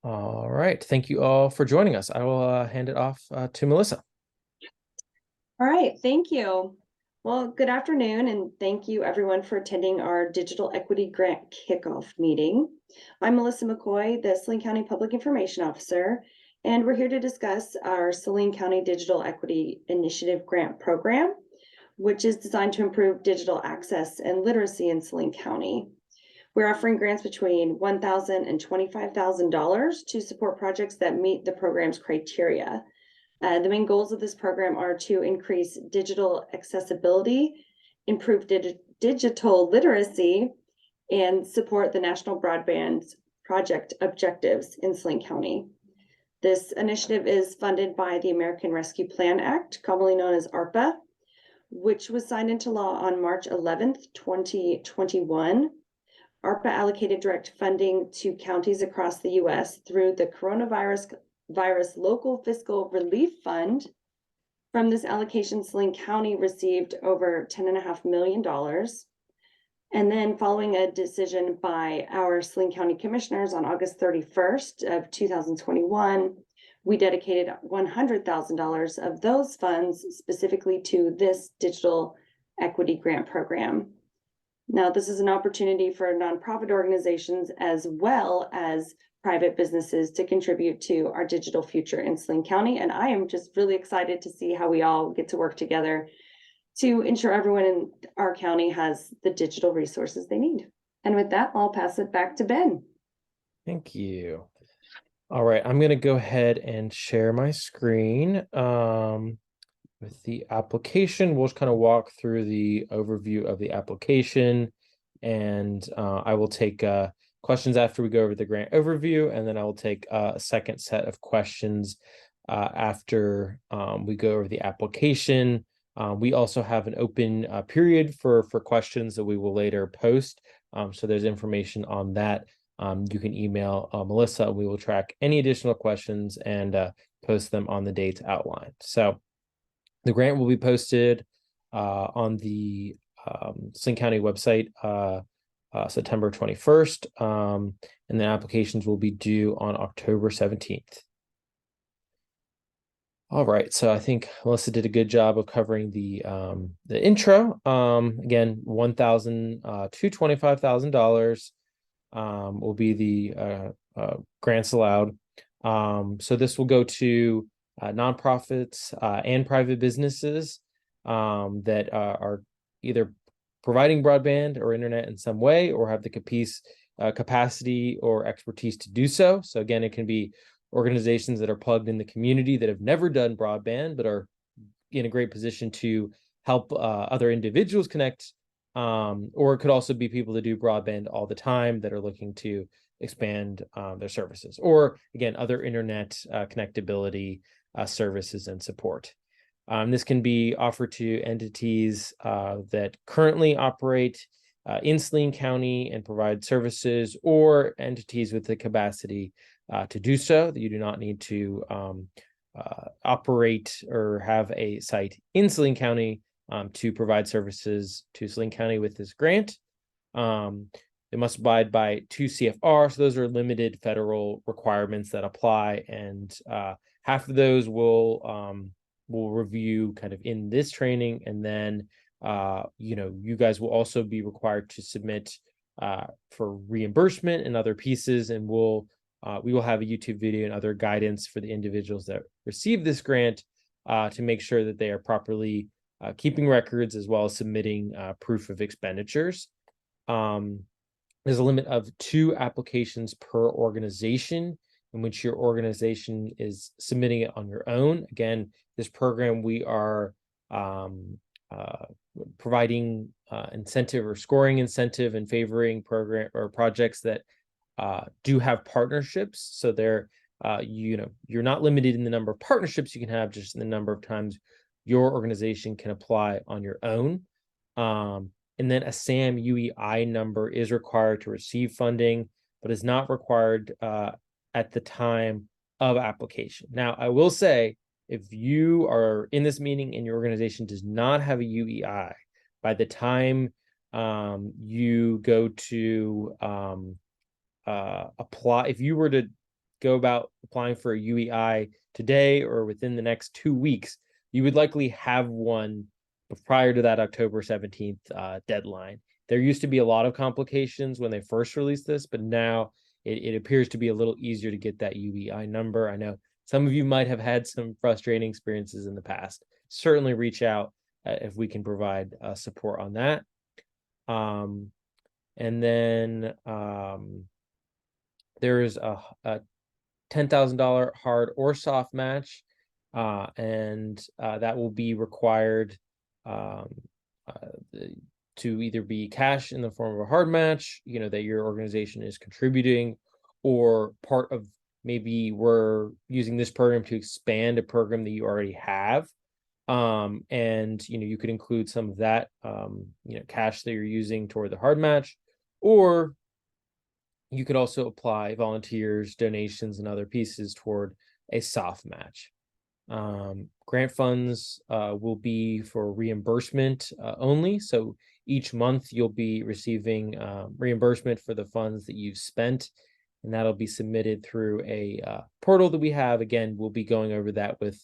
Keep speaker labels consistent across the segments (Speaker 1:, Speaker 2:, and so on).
Speaker 1: All right. Thank you all for joining us. I will hand it off to Melissa.
Speaker 2: All right, thank you. Well, good afternoon, and thank you everyone for attending our Digital Equity Grant Kickoff meeting. I'm Melissa McCoy, the Saline County Public Information Officer, and we're here to discuss our Saline County Digital Equity Initiative Grant Program, which is designed to improve digital access and literacy in Saline County. We're offering grants between $1,000 and $25,000 to support projects that meet the program's criteria. The main goals of this program are to increase digital accessibility, improve digital literacy, and support the National Broadband Project objectives in Saline County. This initiative is funded by the American Rescue Plan Act, commonly known as ARPA, which was signed into law on March 11th, 2021. ARPA allocated direct funding to counties across the U.S. through the Coronavirus Local Fiscal Relief Fund. From this allocation, Saline County received over $10.5 million. And then following a decision by our Saline County Commissioners on August 31st of 2021, we dedicated $100,000 of those funds specifically to this digital equity grant program. Now, this is an opportunity for nonprofit organizations as well as private businesses to contribute to our digital future in Saline County. And I am just really excited to see how we all get to work together to ensure everyone in our county has the digital resources they need. And with that, I'll pass it back to Ben.
Speaker 1: Thank you. All right. I'm going to go ahead and share my screen with the application. We'll just kind of walk through the overview of the application, and I will take questions after we go over the grant overview, and then I will take a second set of questions after we go over the application. We also have an open period for questions that we will later post. So there's information on that. You can email Melissa. We will track any additional questions and post them on the dates outlined. So the grant will be posted on the Saline County website September 21st, and the applications will be due on October 17th. All right, so I think Melissa did a good job of covering the intro. Again, $1,000 to $25,000 will be the grants allowed. So this will go to nonprofits and private businesses that are either providing broadband or internet in some way, or have the capacity or expertise to do so. So again, it can be organizations that are plugged in the community that have never done broadband, but are in a great position to help other individuals connect. Or it could also be people that do broadband all the time that are looking to expand their services, or again, other internet connectability services and support. This can be offered to entities that currently operate in Saline County and provide services, or entities with the capacity to do so, that you do not need to operate or have a site in Saline County to provide services to Saline County with this grant. They must abide by 2 CFR, so those are limited federal requirements that apply, and half of those we'll review kind of in this training, and then you guys will also be required to submit for reimbursement and other pieces, and we will have a YouTube video and other guidance for the individuals that receive this grant to make sure that they are properly keeping records, as well as submitting proof of expenditures. There's a limit of 2 applications per organization, in which your organization is submitting it on your own. Again, this program, we are providing incentive or scoring incentive and favoring program or projects that do have partnerships. So they're you're not limited in the number of partnerships you can have, just in the number of times your organization can apply on your own. And then a SAM UEI number is required to receive funding, but is not required at the time of application. Now, I will say, if you are in this meeting and your organization does not have a UEI, by the time you go to apply, if you were to go about applying for a UEI today or within the next 2 weeks, you would likely have one prior to that October 17th deadline. There used to be a lot of complications when they first released this, but now it appears to be a little easier to get that UEI number. I know some of you might have had some frustrating experiences in the past. Certainly reach out if we can provide support on that. And then there is a $10,000 hard or soft match, and that will be required um, to either be cash in the form of a hard match, that your organization is contributing, or part of maybe we're using this program to expand a program that you already have. And you could include some of that cash that you're using toward the hard match, or you could also apply volunteers, donations, and other pieces toward a soft match. Grant funds will be for reimbursement only. So each month you'll be receiving reimbursement for the funds that you've spent, and that'll be submitted through a portal that we have. Again, we'll be going over that with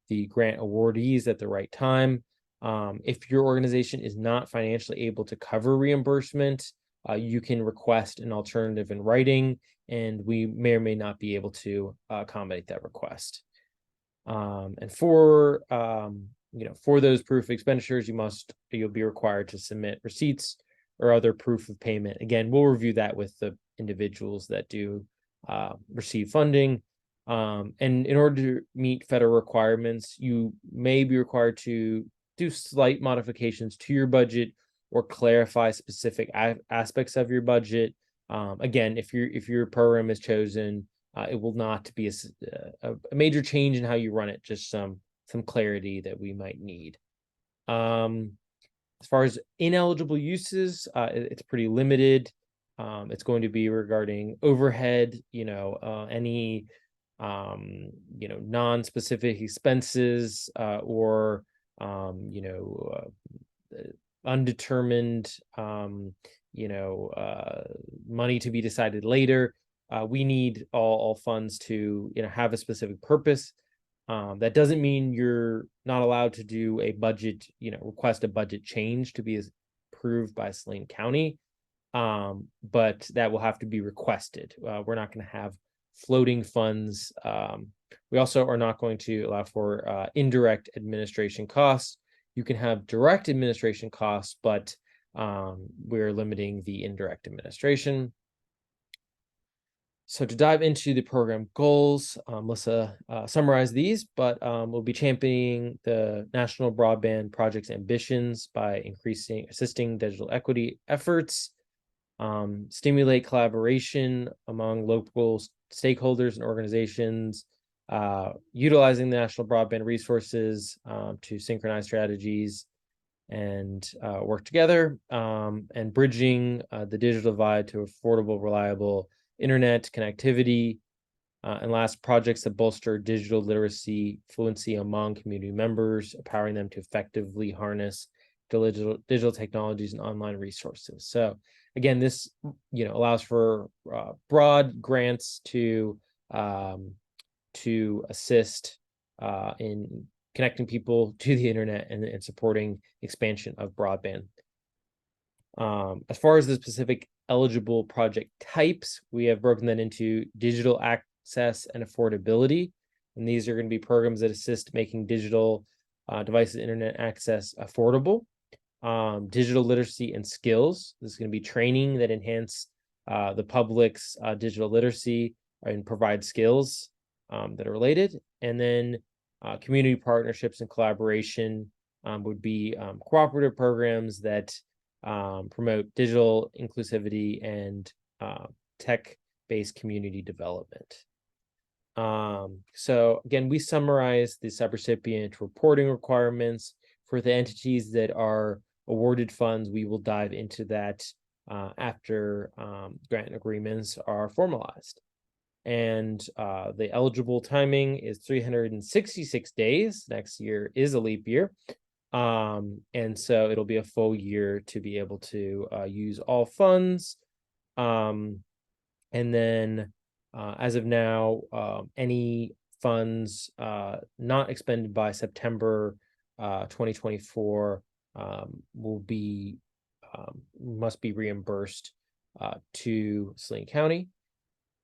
Speaker 1: the grant awardees at the right time. If your organization is not financially able to cover reimbursement, you can request an alternative in writing, and we may or may not be able to accommodate that request. And for those proof of expenditures, you'll be required to submit receipts or other proof of payment. Again, we'll review that with the individuals that do receive funding. And in order to meet federal requirements, you may be required to do slight modifications to your budget or clarify specific aspects of your budget. Again, if your program is chosen, it will not be a major change in how you run it, just some clarity that we might need. As far as ineligible uses, it's pretty limited. It's going to be regarding overhead, any non-specific expenses or undetermined money to be decided later. We need all funds to have a specific purpose. That doesn't mean you're not allowed to do a budget, request a budget change to be approved by Saline County, but that will have to be requested. We're not going to have floating funds. We also are not going to allow for indirect administration costs. You can have direct administration costs, but we're limiting the indirect administration. So to dive into the program goals, Melissa summarized these, but we'll be championing the National Broadband Project's ambitions by assisting digital equity efforts, stimulate collaboration among local stakeholders and organizations, utilizing the national broadband resources to synchronize strategies and work together, and bridging the digital divide to affordable, reliable internet connectivity, and last, projects that bolster digital literacy fluency among community members, empowering them to effectively harness digital technologies and online resources. So again, this allows for broad grants to assist in connecting people to the internet and supporting expansion of broadband. As far as the specific eligible project types, we have broken that into digital access and affordability. And these are going to be programs that assist making digital devices, internet access affordable. Digital literacy and skills. This is going to be training that enhance the public's digital literacy and provide skills that are related. And then community partnerships and collaboration would be cooperative programs that promote digital inclusivity and tech-based community development. So again, we summarize the subrecipient reporting requirements for the entities that are awarded funds. We will dive into that after grant agreements are formalized. And the eligible timing is 366 days. Next year is a leap year. And so it'll be a full year to be able to use all funds. And then As of now, any funds not expended by September 2024 will be must be reimbursed to Saline County.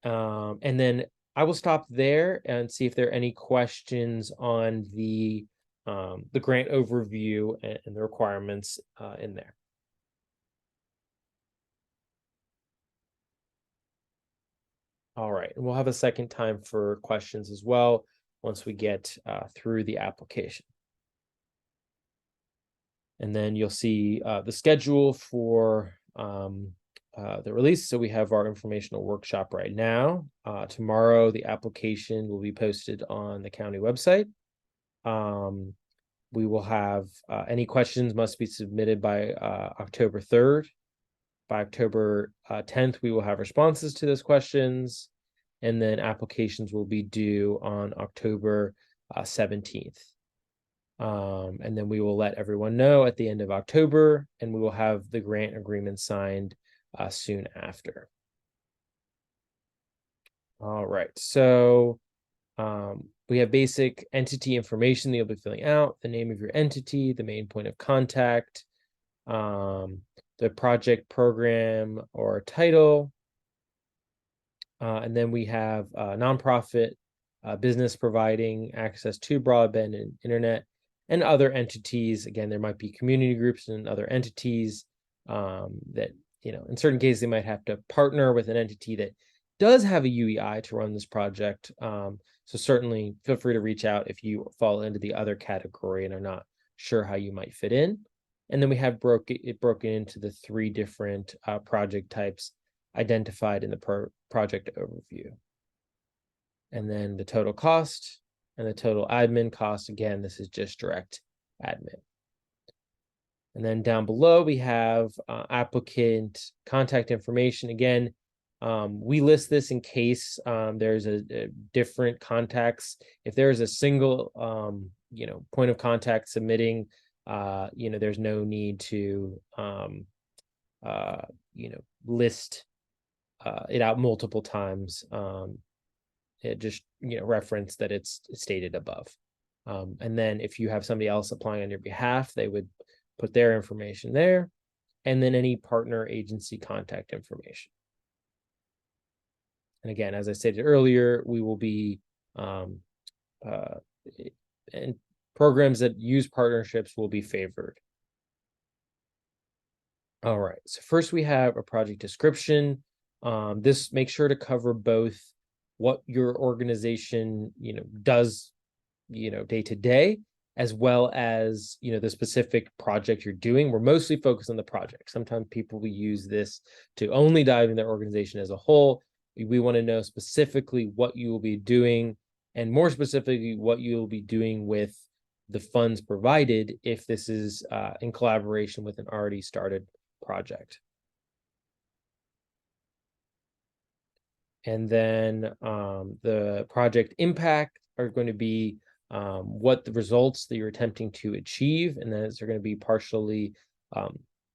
Speaker 1: And then I will stop there and see if there are any questions on the grant overview and the requirements in there. All right, and we'll have a second time for questions as well once we get through the application. And then you'll see the schedule for the release. So we have our informational workshop right now. Tomorrow, the application will be posted on the county website. We will have any questions must be submitted by October 3rd. By October 10th, we will have responses to those questions, and then applications will be due on October 17th. And then we will let everyone know at the end of October, and we will have the grant agreement signed soon after. All right, so we have basic entity information that you'll be filling out: the name of your entity, the main point of contact, the project, program, or title. And then we have nonprofit business providing access to broadband and internet, and other entities. Again, there might be community groups and other entities that, in certain cases, they might have to partner with an entity that does have a UEI to run this project. So certainly feel free to reach out if you fall into the other category and are not sure how you might fit in. And then we have broken into the 3 different project types identified in the project overview. And then the total cost and the total admin cost. Again, this is just direct admin. And then down below, we have applicant contact information. Again, we list this in case there's a different contacts. If there is a single, point of contact submitting, there's no need to, list it out multiple times. It just, reference that it's stated above. And then if you have somebody else applying on your behalf, they would put their information there, and then any partner agency contact information. And again, as I stated earlier, we will be and programs that use partnerships will be favored. All right, so first we have a project description. This makes sure to cover both what your organization, does, day to day, as well as, the specific project you're doing. We're mostly focused on the project. Sometimes people will use this to only dive in their organization as a whole. We want to know specifically what you will be doing, and more specifically, what you will be doing with the funds provided if this is in collaboration with an already started project. And then the project impact are going to be what the results that you're attempting to achieve, and then they're going to be partially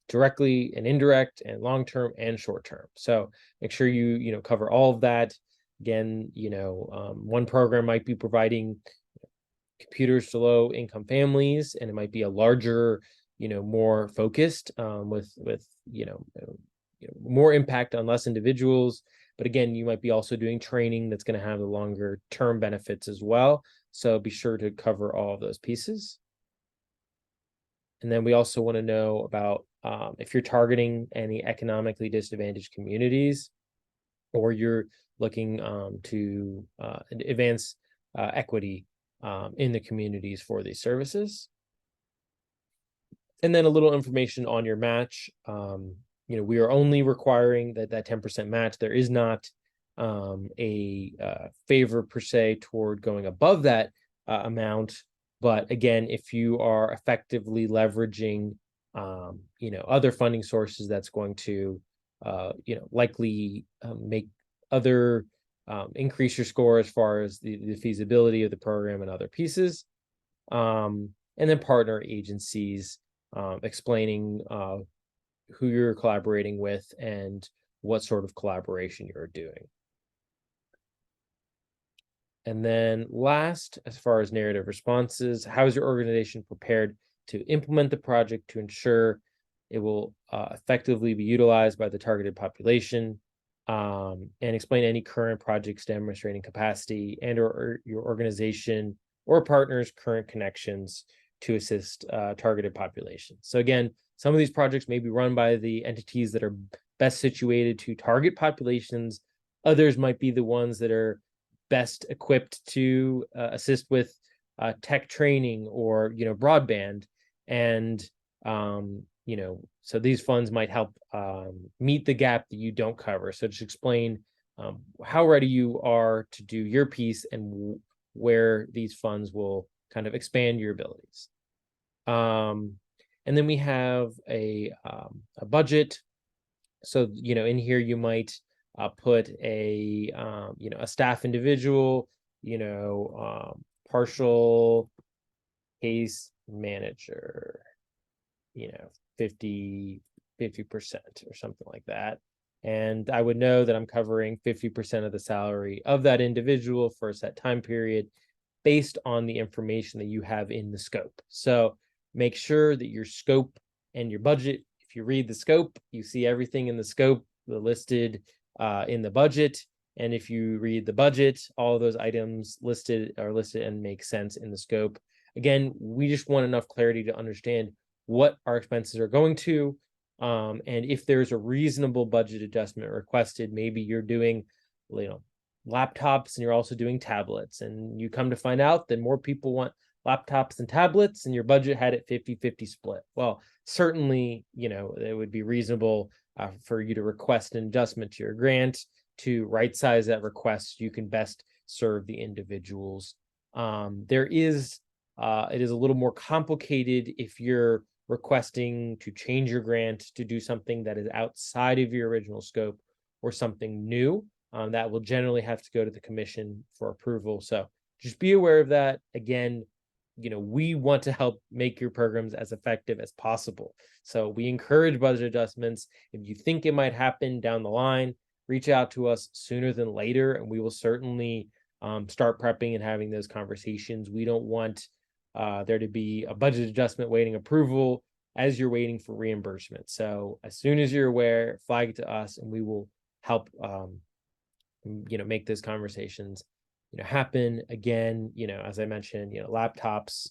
Speaker 1: directly and indirect, and long-term and short-term. So make sure you cover all of that. Again, one program might be providing computers to low-income families, and it might be a larger, more focused with more impact on less individuals. But again, you might be also doing training that's going to have the longer term benefits as well. So be sure to cover all of those pieces. And then we also want to know about if you're targeting any economically disadvantaged communities, or you're looking to advance equity in the communities for these services. And then a little information on your match. We are only requiring that 10% match. There is not a favor per se toward going above that amount. But again, if you are effectively leveraging, other funding sources, that's going to, likely make other increase your score as far as the feasibility of the program and other pieces. And then partner agencies, explaining who you're collaborating with and what sort of collaboration you're doing. And then last, as far as narrative responses, how is your organization prepared to implement the project to ensure it will effectively be utilized by the targeted population, and explain any current projects demonstrating capacity and or your organization or partners' current connections to assist targeted populations. So again, some of these projects may be run by the entities that are best situated to target populations. Others might be the ones that are best equipped to assist with tech training or broadband, and so these funds might help meet the gap that you don't cover. So just explain how ready you are to do your piece and where these funds will kind of expand your abilities. And then we have a budget. So in here you might put a staff individual, partial case manager, 50% or something like that. And I would know that I'm covering 50% of the salary of that individual for a set time period based on the information that you have in the scope. So make sure that your scope and your budget, if you read the scope, you see everything in the scope listed in the budget. And if you read the budget, all of those items are listed and make sense in the scope. Again, we just want enough clarity to understand what our expenses are going to. And if there's a reasonable budget adjustment requested, maybe you're doing, laptops and you're also doing tablets, and you come to find out that more people want laptops and tablets and your budget had it 50-50 split. Well, certainly, it would be reasonable for you to request an adjustment to your grant to right size that request so you can best serve the individuals. It is a little more complicated if you're requesting to change your grant to do something that is outside of your original scope or something new. That will generally have to go to the commission for approval. So just be aware of that. Again, we want to help make your programs as effective as possible. So we encourage budget adjustments. If you think it might happen down the line, reach out to us sooner than later, and we will certainly start prepping and having those conversations. We don't want there to be a budget adjustment waiting approval as you're waiting for reimbursement. So as soon as you're aware, flag it to us, and we will help make those conversations happen. Again, as I mentioned, laptops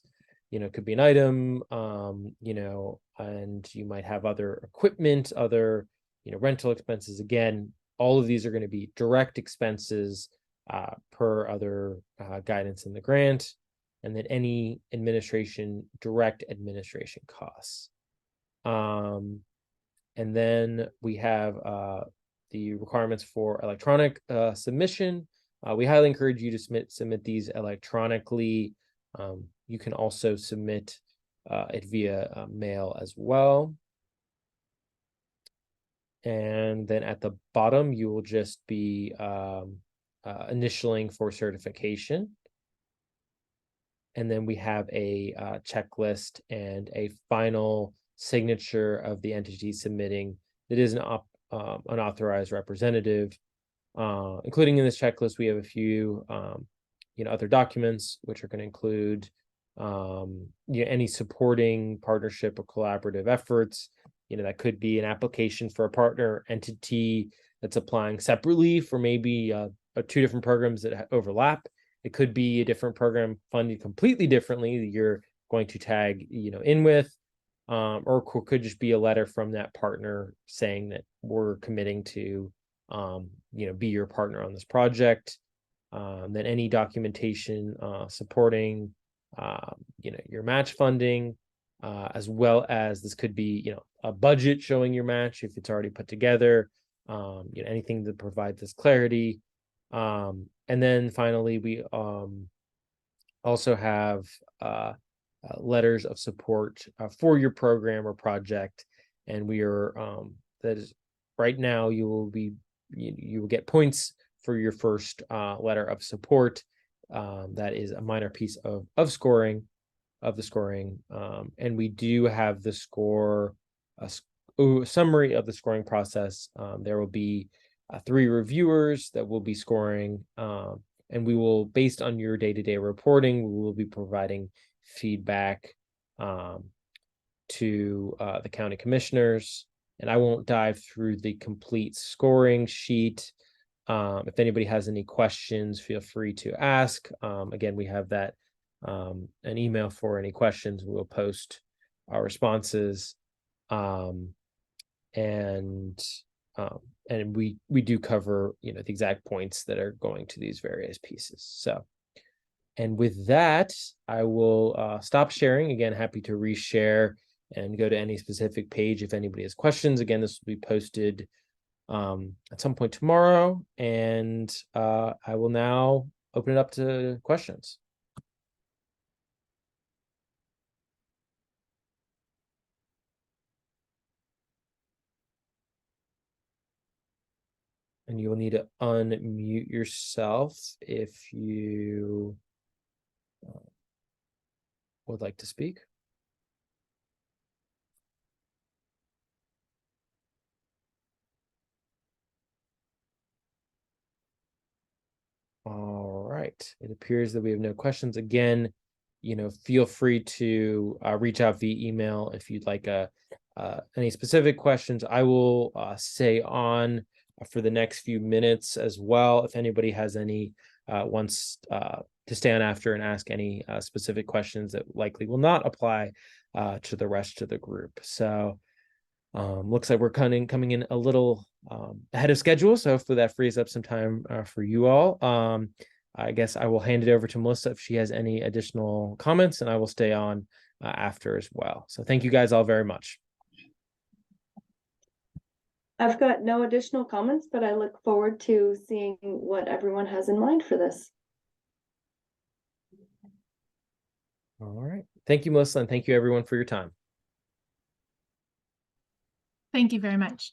Speaker 1: could be an item, and you might have other equipment, other rental expenses. Again, all of these are going to be direct expenses per other guidance in the grant, and then any direct administration costs. And then we have the requirements for electronic submission. We highly encourage you to submit these electronically. You can also submit it via mail as well. And then at the bottom, you will just be initialing for certification. And then we have a checklist and a final signature of the entity submitting that is an unauthorized representative. Including in this checklist, we have a few other documents, which are going to include any supporting partnership or collaborative efforts. That could be an application for a partner entity that's applying separately for maybe two different programs that overlap. It could be a different program funded completely differently that you're going to tag in with, or could just be a letter from that partner saying that we're committing to be your partner on this project. Then any documentation supporting your match funding, as well as this could be a budget showing your match if it's already put together, anything that provides this clarity. And then finally, we also have letters of support for your program or project, and we are that is right now you will get points for your first letter of support. That is a minor piece of the scoring, and we do have the score a summary of the scoring process. There will be 3 reviewers that will be scoring, and we will, based on your day-to-day reporting, we will be providing feedback to the county commissioners. And I won't dive through the complete scoring sheet. If anybody has any questions, feel free to ask. Again, we have that an email for any questions. We'll post our responses. And we do cover, the exact points that are going to these various pieces. So, and with that, I will stop sharing. Again, happy to reshare and go to any specific page if anybody has questions. Again, this will be posted at some point tomorrow, and I will now open it up to questions. And you will need to unmute yourself if you would like to speak. All right. It appears that we have no questions. Again, feel free to reach out via email if you'd like any specific questions. I will stay on for the next few minutes as well. If anybody has any wants to stay on after and ask any specific questions that likely will not apply to the rest of the group. So looks like we're coming in a little ahead of schedule, so hopefully that frees up some time for you all. I guess I will hand it over to Melissa if she has any additional comments, and I will stay on after as well. So thank you guys all very much.
Speaker 2: I've got no additional comments, but I look forward to seeing what everyone has in mind for this.
Speaker 1: All right. Thank you, Melissa, and thank you everyone for your time.
Speaker 3: Thank you very much.